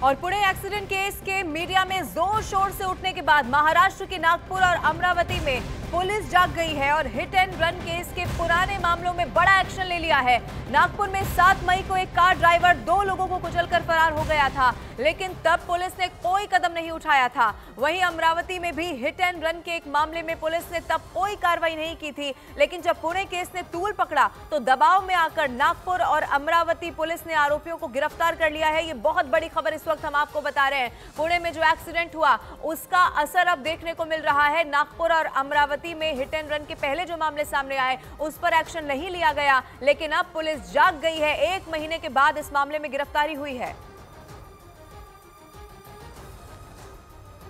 और Pune accident case के media में जोर शोर से उठने के बाद महाराष्ट्र के नागपुर और अमरावती में पुलिस जाग गई है और हिट एंड रन केस के पुराने मामलों में बड़ा एक्शन ले लिया है। नागपुर में 7 मई को एक कार ड्राइवर 2 लोगों को कुचलकर फरार हो गया था, लेकिन तब पुलिस ने कोई कदम नहीं उठाया था। वहीं अमरावती में भी हिट एंड रन के एक मामले में पुलिस ने तब कोई कार्रवाई नहीं की थी, लेकिन जब पुणे केस ने तूल पकड़ा तो दबाव में आकर नागपुर और अमरावती पुलिस ने आरोपियों को गिरफ्तार कर लिया है। ये बहुत बड़ी खबर इस वक्त हम आपको बता रहे हैं। पुणे में जो एक्सीडेंट हुआ उसका असर अब देखने को मिल रहा है। नागपुर और अमरावती में हिट एंड रन के पहले जो मामले सामने आए उस पर एक्शन नहीं लिया गया, लेकिन अब पुलिस जाग गई है। 1 महीने के बाद इस मामले में गिरफ्तारी हुई है।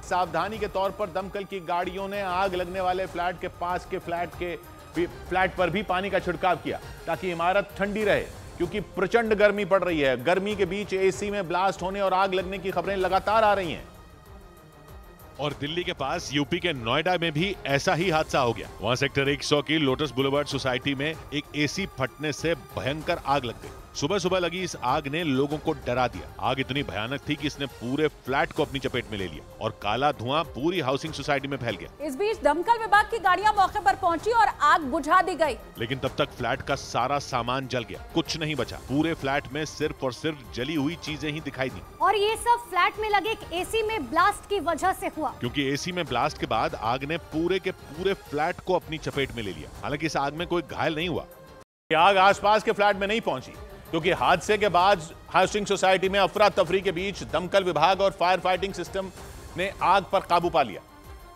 सावधानी के तौर पर दमकल की गाड़ियों ने आग लगने वाले फ्लैट के पास के फ्लैट पर भी पानी का छिड़काव किया ताकि इमारत ठंडी रहे, क्योंकि प्रचंड गर्मी पड़ रही है। गर्मी के बीच एसी में ब्लास्ट होने और आग लगने की खबरें लगातार आ रही हैं। और दिल्ली के पास यूपी के नोएडा में भी ऐसा ही हादसा हो गया। वहां सेक्टर 100 की लोटस बुलेवार्ड सोसाइटी में एक एसी फटने से भयंकर आग लग गई। सुबह सुबह लगी इस आग ने लोगों को डरा दिया। आग इतनी भयानक थी कि इसने पूरे फ्लैट को अपनी चपेट में ले लिया और काला धुआं पूरी हाउसिंग सोसाइटी में फैल गया। इस बीच दमकल विभाग की गाड़ियां मौके पर पहुंची और आग बुझा दी गई, लेकिन तब तक फ्लैट का सारा सामान जल गया, कुछ नहीं बचा। पूरे फ्लैट में सिर्फ और सिर्फ जली हुई चीजें ही दिखाई दी। और ये सब फ्लैट में लगे एक एसी में ब्लास्ट की वजह से हुआ, क्योंकि एसी में ब्लास्ट के बाद आग ने पूरे के पूरे फ्लैट को अपनी चपेट में ले लिया। हालांकि इस आग में कोई घायल नहीं हुआ। आग आसपास के फ्लैट में नहीं पहुंची, क्योंकि हादसे के बाद हाउसिंग सोसाइटी में अफरा तफरी के बीच दमकल विभाग और फायर फाइटिंग सिस्टम ने आग पर काबू पा लिया।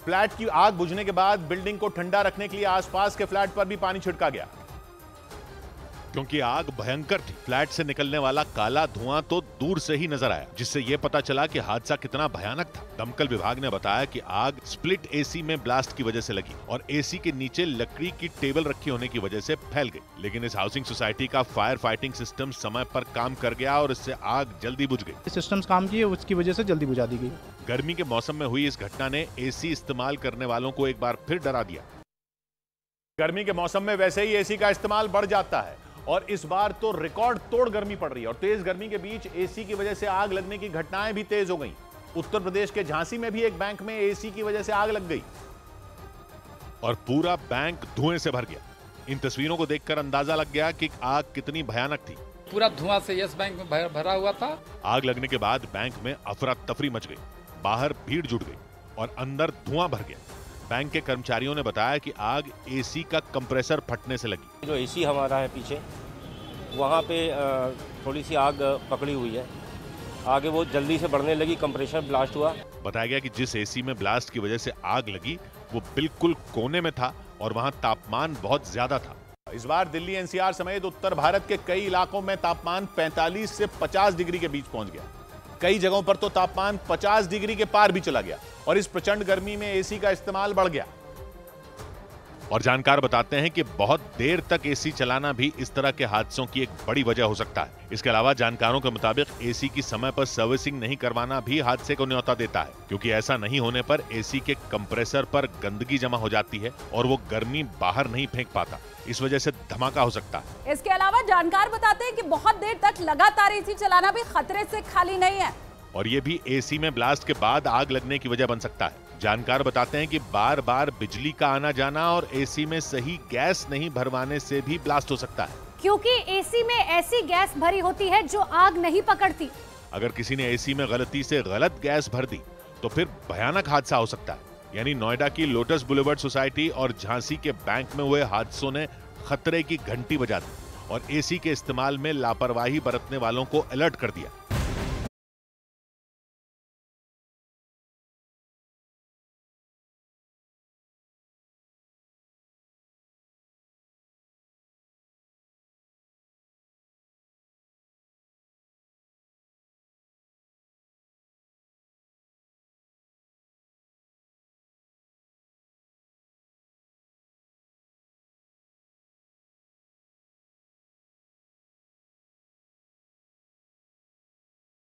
फ्लैट की आग बुझने के बाद बिल्डिंग को ठंडा रखने के लिए आसपास के फ्लैट पर भी पानी छिड़का गया। क्योंकि आग भयंकर थी, फ्लैट से निकलने वाला काला धुआं तो दूर से ही नजर आया, जिससे यह पता चला कि हादसा कितना भयानक था। दमकल विभाग ने बताया कि आग स्प्लिट एसी में ब्लास्ट की वजह से लगी और एसी के नीचे लकड़ी की टेबल रखी होने की वजह से फैल गई। लेकिन इस हाउसिंग सोसाइटी का फायर फाइटिंग सिस्टम समय पर काम कर गया और इससे आग जल्दी बुझ गई। सिस्टम्स काम किए, उसकी वजह से जल्दी बुझा दी गई। गर्मी के मौसम में हुई इस घटना ने एसी इस्तेमाल करने वालों को एक बार फिर डरा दिया। गर्मी के मौसम में वैसे ही एसी का इस्तेमाल बढ़ जाता है और इस बार तो रिकॉर्ड तोड़ गर्मी पड़ रही है और तेज गर्मी के बीच एसी की वजह से आग लगने की घटनाएं भी तेज हो गईं। उत्तर प्रदेश के झांसी में भी एक बैंक में एसी की वजह से आग लग गई और पूरा बैंक धुएं से भर गया। इन तस्वीरों को देखकर अंदाजा लग गया कि आग कितनी भयानक थी। पूरा धुआं से यस बैंक में भरा हुआ था। आग लगने के बाद बैंक में अफरा तफरी मच गई, बाहर भीड़ जुट गई और अंदर धुआं भर गया। बैंक के कर्मचारियों ने बताया कि आग एसी का कंप्रेसर फटने से लगी। जो एसी हमारा है पीछे, वहाँ पे थोड़ी सी आग पकड़ी हुई है, आगे वो जल्दी से बढ़ने लगी, कंप्रेसर ब्लास्ट हुआ। बताया गया कि जिस एसी में ब्लास्ट की वजह से आग लगी वो बिल्कुल कोने में था और वहाँ तापमान बहुत ज्यादा था। इस बार दिल्ली एनसीआर समेत उत्तर भारत के कई इलाकों में तापमान 45 से 50 डिग्री के बीच पहुंच गया। कई जगहों पर तो तापमान 50 डिग्री के पार भी चला गया और इस प्रचंड गर्मी में एसी का इस्तेमाल बढ़ गया। और जानकार बताते हैं कि बहुत देर तक एसी चलाना भी इस तरह के हादसों की एक बड़ी वजह हो सकता है। इसके अलावा जानकारों के मुताबिक एसी की समय पर सर्विसिंग नहीं करवाना भी हादसे को न्योता देता है, क्योंकि ऐसा नहीं होने पर एसी के कंप्रेसर पर गंदगी जमा हो जाती है और वो गर्मी बाहर नहीं फेंक पाता। इस वजह से धमाका हो सकता है। इसके अलावा जानकार बताते हैं कि बहुत देर तक लगातार एसी चलाना भी खतरे से खाली नहीं है और ये भी एसी में ब्लास्ट के बाद आग लगने की वजह बन सकता है। जानकार बताते हैं कि बार बार बिजली का आना जाना और एसी में सही गैस नहीं भरवाने से भी ब्लास्ट हो सकता है, क्योंकि एसी में ऐसी गैस भरी होती है जो आग नहीं पकड़ती। अगर किसी ने एसी में गलती से गलत गैस भर दी तो फिर भयानक हादसा हो सकता है। यानी नोएडा की लोटस बुलेवार्ड सोसाइटी और झांसी के बैंक में हुए हादसों ने खतरे की घंटी बजा दी और एसी के इस्तेमाल में लापरवाही बरतने वालों को अलर्ट कर दिया।